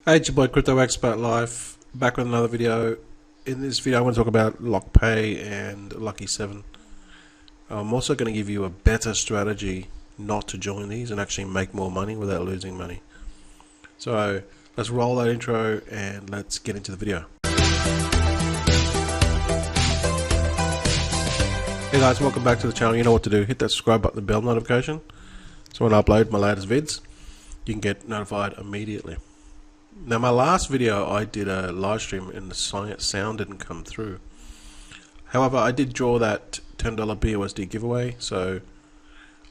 Hey, it's your boy Crypto Expert Life, back with another video. In this video I want to talk about Lockpay and Lucky7. I'm also going to give you a better strategy not to join these and actually make more money without losing money. So let's roll that intro and let's get into the video. Hey guys, welcome back to the channel. You know what to do. Hit that subscribe button and bell notification. So when I upload my latest vids, you can get notified immediately. Now, my last video I did a live stream and the sound didn't come through. However, I did draw that $10 BUSD giveaway, so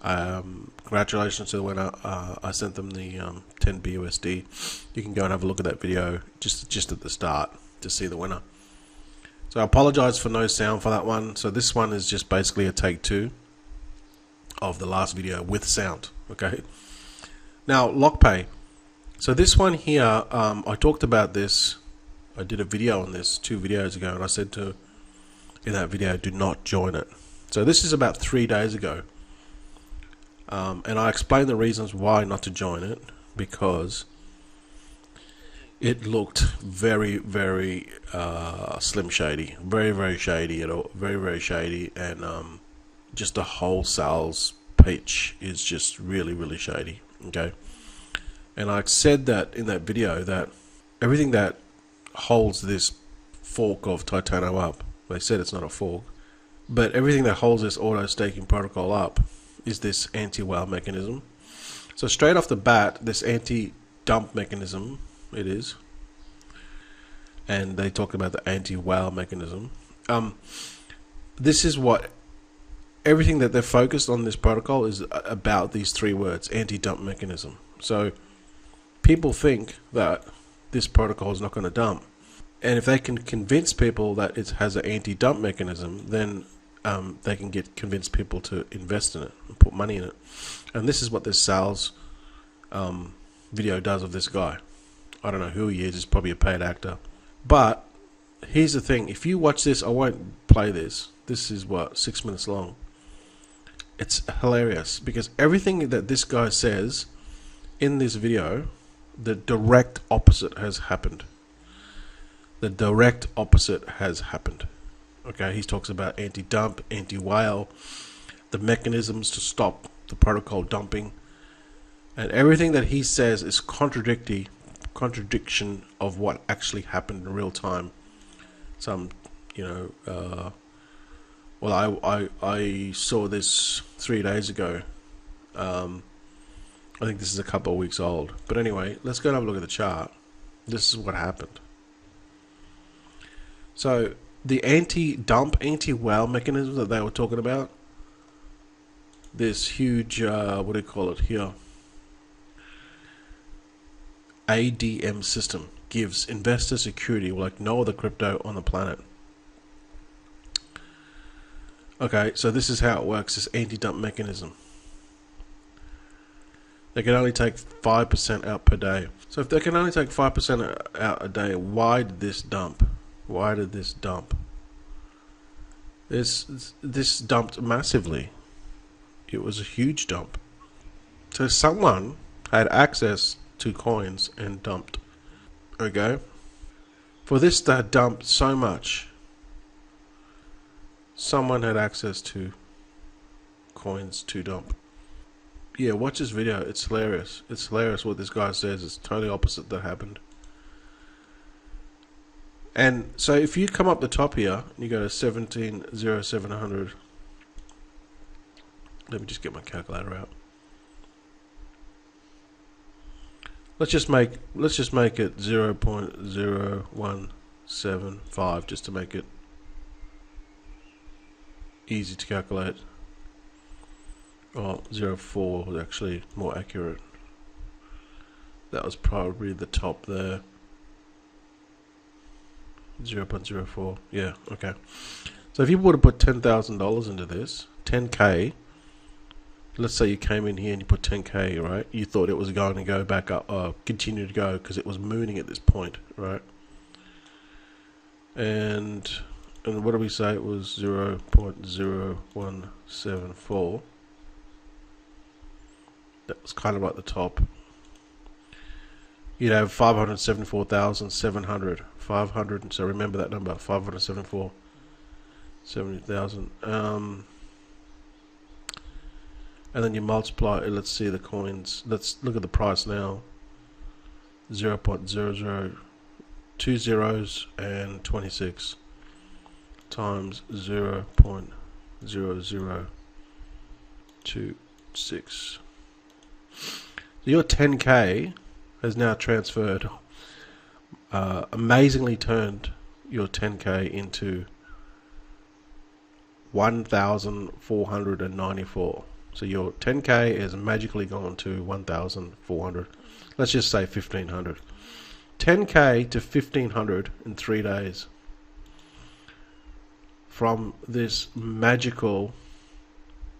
congratulations to the winner. I sent them the 10 BUSD. You can go and have a look at that video just at the start to see the winner. So I apologize for no sound for that one. So this one is just basically a take two of the last video with sound. Okay. Now, Lockpay. So this one here, I talked about this. I did a video on this 2 videos ago, and I said in that video, do not join it. So this is about 3 days ago, and I explained the reasons why not to join it, because it looked very slim shady, very shady at all, very shady, and just the whole sales pitch is just really shady. Okay. And I said that in that video that everything that holds this fork of Titano up, they said it's not a fork, but everything that holds this auto staking protocol up is this anti-whale mechanism. So straight off the bat, this anti-dump mechanism, it is, and they talked about the anti-whale mechanism. This is what everything that they're focused on this protocol is about, these 3 words, anti-dump mechanism. So people think that this protocol is not going to dump, and if they can convince people that it has an anti-dump mechanism, then they can convince people to invest in it and put money in it. And this is what this sales video does of this guy. I don't know who he is. He's probably a paid actor. But here's the thing: if you watch this, I won't play this. This is what, 6 minutes long. It's hilarious because everything that this guy says in this video, the direct opposite has happened. The direct opposite has happened. Okay, he talks about anti-dump, anti-whale, the mechanisms to stop the protocol dumping, and everything that he says is contradiction of what actually happened in real time. Some, well, I saw this 3 days ago. I think this is a couple of weeks old. But anyway, let's go and have a look at the chart. This is what happened. So the anti-dump, anti-whale mechanism that they were talking about, this huge, what do you call it here? ADM system gives investor security like no other crypto on the planet. Okay, so this is how it works, this anti-dump mechanism. They can only take 5% out per day. So if they can only take 5% out a day, why did this dump? Why did this dump? This dumped massively. It was a huge dump. So someone had access to coins and dumped. Okay? For this to dump so much, someone had access to coins to dump. Yeah, watch this video. It's hilarious. It's hilarious what this guy says. It's totally opposite that happened. And so if you come up the top here, and you go to 17,0700. Let me just get my calculator out. Let's just make it 0.0175 just to make it easy to calculate. Oh, 0.4 was actually more accurate. That was probably the top there. 0.04. Yeah, okay. So if you were to put $10,000 into this, 10K, let's say you came in here and you put 10K, right? You thought it was going to go back up, continue to go because it was mooning at this point, right? And what did we say? It was 0.0174. That was kind of like the top. you'd have 574,700. 500. So remember that number, 574,70,000. And then you multiply it. Let's see the coins. Let's look at the price now. 0.00, 2 zeros and 26 times 0.0026. Your 10K has now transferred, amazingly turned your 10K into 1,494. So your 10K is magically gone to 1,400. Let's just say 1,500. 10K to 1,500 in 3 days. From this magical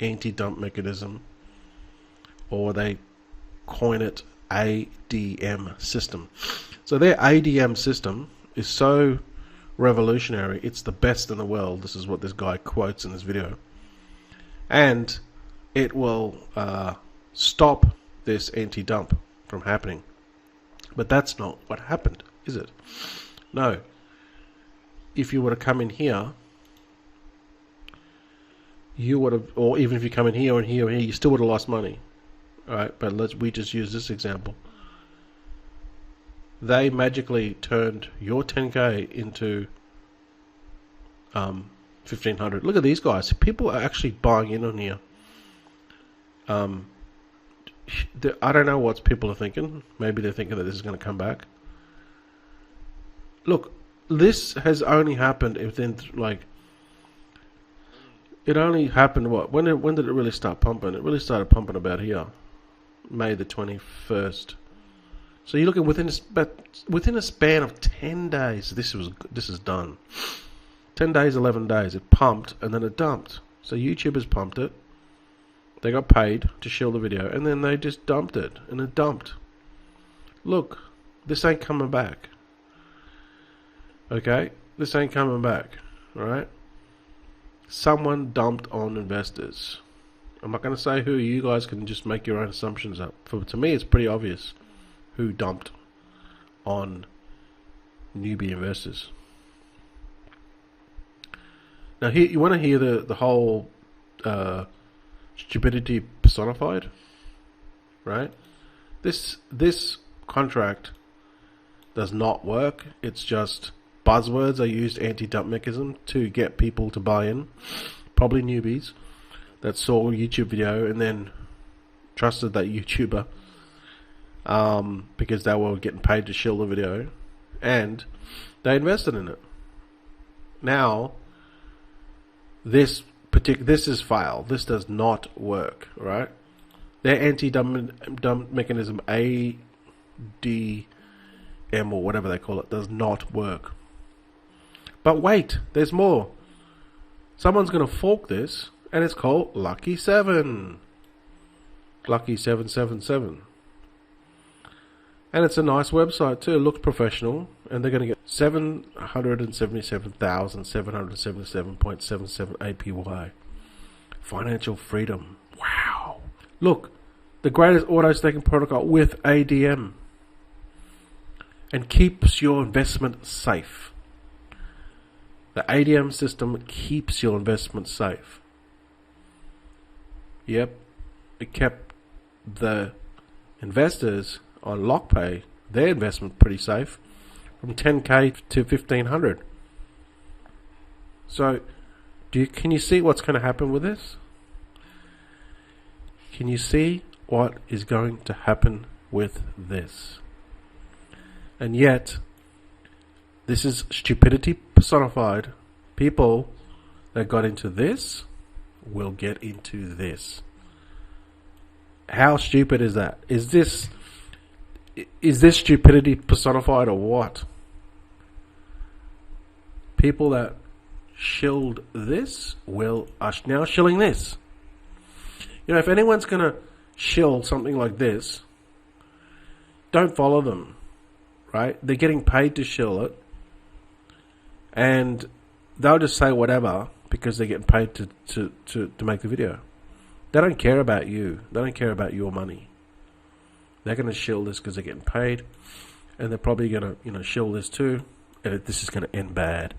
anti-dump mechanism, or they coin it ADM system. So their ADM system is so revolutionary, it's the best in the world. This is what this guy quotes in this video. And it will stop this anti-dump from happening. But that's not what happened, is it? No. If you were to come in here, you would have, or even if you come in here and here and here, you still would have lost money. Alright, but we just use this example. They magically turned your 10K into 1,500. Look at these guys. People are actually buying in on here. I don't know what people are thinking. Maybe they're thinking that this is going to come back. Look, this has only happened within, like, it only happened, what? When did it really start pumping? It really started pumping about here. May the 21st. So you're looking within a span of 10 days, this is done. 10 days, 11 days, it pumped and then it dumped. So YouTubers pumped it. They got paid to shill the video, and then they just dumped it, and it dumped. Look, this ain't coming back. Okay? This ain't coming back. Alright? Someone dumped on investors. I'm not going to say who. You guys can just make your own assumptions up. To me, it's pretty obvious who dumped on newbie investors. Now, here you want to hear the whole stupidity personified, right? This contract does not work. It's just buzzwords. I used anti-dump mechanism to get people to buy in, probably newbies that saw a YouTube video and then trusted that YouTuber because they were getting paid to shill the video, and they invested in it. Now, this is failed. This does not work, right? Their anti-dump mechanism, ADM or whatever they call it, does not work. But wait, there's more. Someone's going to fork this, and it's called Lucky7. LUCKY777. And it's a nice website too. It looks professional, and they're going to get 777,777.77 APY. Financial freedom. Wow. Look, the greatest auto staking protocol with ADM, and keeps your investment safe. The ADM system keeps your investment safe. Yep, it kept the investors on Lockpay, their investment pretty safe, from 10K to 1,500. So, can you see what's going to happen with this? Can you see what is going to happen with this? And yet, this is stupidity personified. People that got into this will get into this. How stupid is that? Is this stupidity personified or what? People that shilled this are now shilling this. You know, if anyone's going to shill something like this, don't follow them, right? They're getting paid to shill it, and they'll just say whatever because they're getting paid to make the video. They don't care about you. They don't care about your money. They're going to shill this because they're getting paid, and they're probably going to shill this too, and this is going to end bad.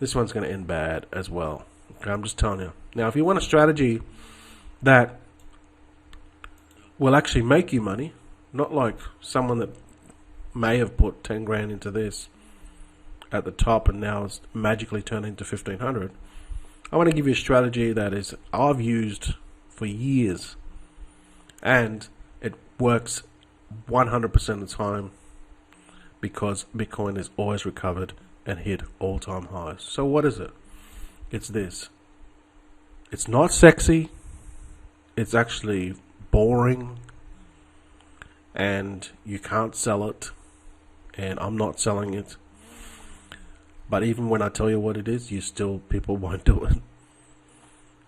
This one's going to end bad as well. Okay, I'm just telling you. Now, if you want a strategy that will actually make you money, not like someone that may have put 10 grand into this at the top and now it's magically turned into 1500. I want to give you a strategy that is I've used for years, and it works 100% of the time because Bitcoin is always recovered and hit all-time highs. So what is it? It's this. It's not sexy. It's actually boring, and you can't sell it, and I'm not selling it. But even when I tell you what it is, people won't do it.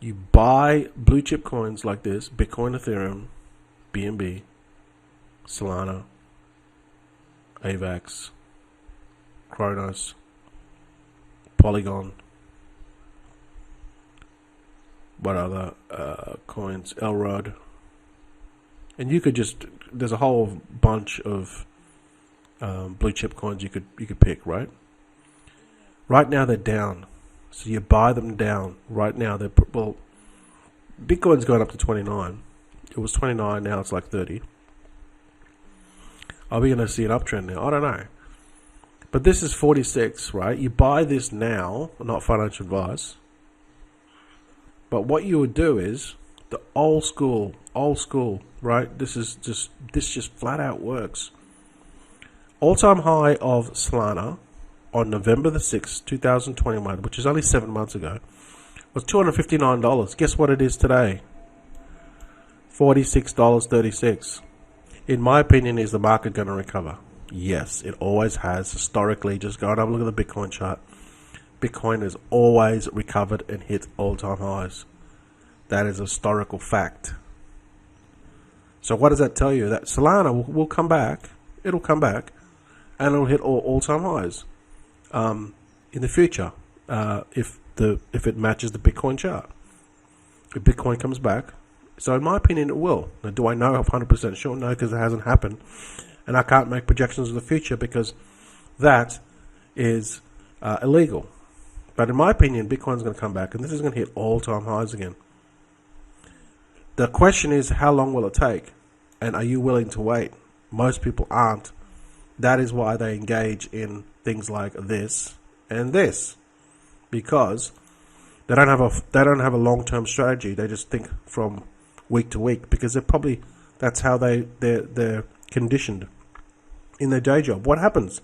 You buy blue chip coins like this: Bitcoin, Ethereum, BNB, Solana, AVAX, Kronos, Polygon. What other coins? Elrod. And you could there's a whole bunch of blue chip coins you could pick, right? Right now they're down, so you buy them down. Right now Bitcoin's gone up to 29. It was 29, now it's like 30. Are we going to see an uptrend now? I don't know. But this is 46, right? You buy this now, not financial advice. But what you would do is the old school, right? This just flat out works. All-time high of Solana on November the 6th, 2021, which is only 7 months ago, was $259. Guess what it is today? $46.36. In my opinion, is the market going to recover? Yes, it always has. Historically, just go and have a look at the Bitcoin chart. Bitcoin has always recovered and hit all-time highs. That is a historical fact. So what does that tell you? That Solana will come back. It'll come back, and it'll hit all-time highs in the future if it matches the Bitcoin chart. If Bitcoin comes back, so in my opinion, it will. Now, do I know 100% sure? No, because it hasn't happened, and I can't make projections of the future because that is illegal. But in my opinion, Bitcoin's going to come back, and this is going to hit all-time highs again. The question is, how long will it take? And are you willing to wait? Most people aren't. That is why they engage in things like this and this, because they don't have a long-term strategy. They just think from week to week because that's how they're conditioned in their day job. What happens?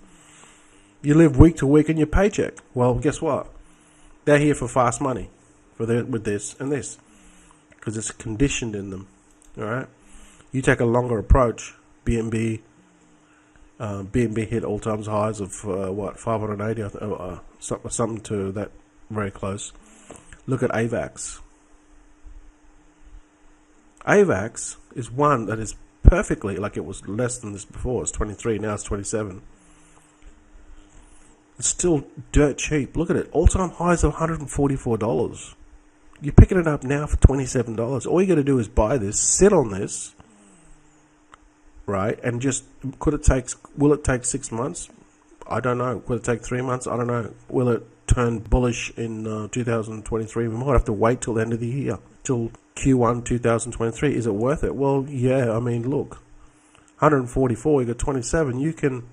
You live week to week in your paycheck. Well, guess what? They're here for fast money, with this and this, because it's conditioned in them. All right. You take a longer approach. BNB hit all-time highs of 580, something to that, very close. Look at AVAX. AVAX is one that is perfectly, like it was less than this before. It's 23, now it's 27. It's still dirt cheap. Look at it. All-time highs of $144. You're picking it up now for $27. All you got to do is buy this, sit on this, right? And just, will it take 6 months? I don't know. Will it take 3 months? I don't know. Will it turn bullish in 2023? We might have to wait till the end of the year, till Q1 2023. Is it worth it? Well, yeah. I mean, look, 144, you got 27. You can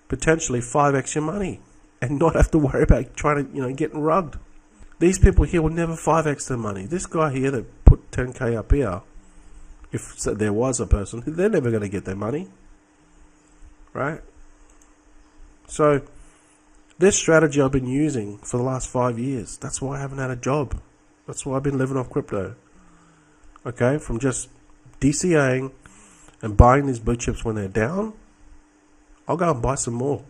potentially 5x your money and not have to worry about trying to, getting rugged. These people here will never 5x their money. This guy here that put 10k up here, if there was a person, they're never going to get their money, right? So this strategy I've been using for the last 5 years. That's why I haven't had a job. That's why I've been living off crypto. Okay, from just DCAing and buying these blue chips when they're down, I'll go and buy some more.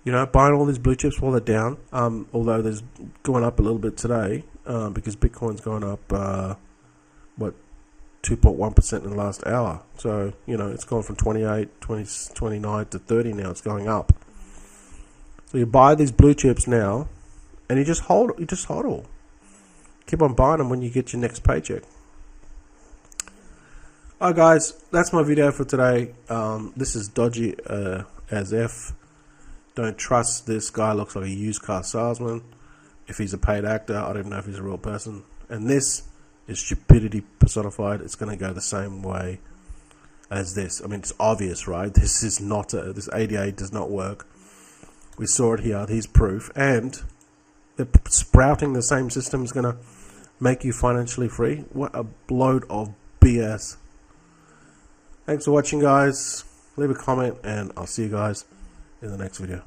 Buying all these blue chips while they're down, although there's going up a little bit today because Bitcoin's gone up, 2.1% in the last hour. So, it's gone from 28, 29 to 30 now. It's going up. So you buy these blue chips now, and you just hold all. Keep on buying them when you get your next paycheck. Alright guys, that's my video for today. This is dodgy as F. Don't trust this guy, looks like a used car salesman. If he's a paid actor, I don't even know if he's a real person. And this is stupidity personified. It's going to go the same way as this. I mean, it's obvious, right? This is not this ADA does not work. We saw it here. Here's proof. And sprouting the same system is going to make you financially free. What a load of BS. Thanks for watching, guys. Leave a comment, and I'll see you guys in the next video.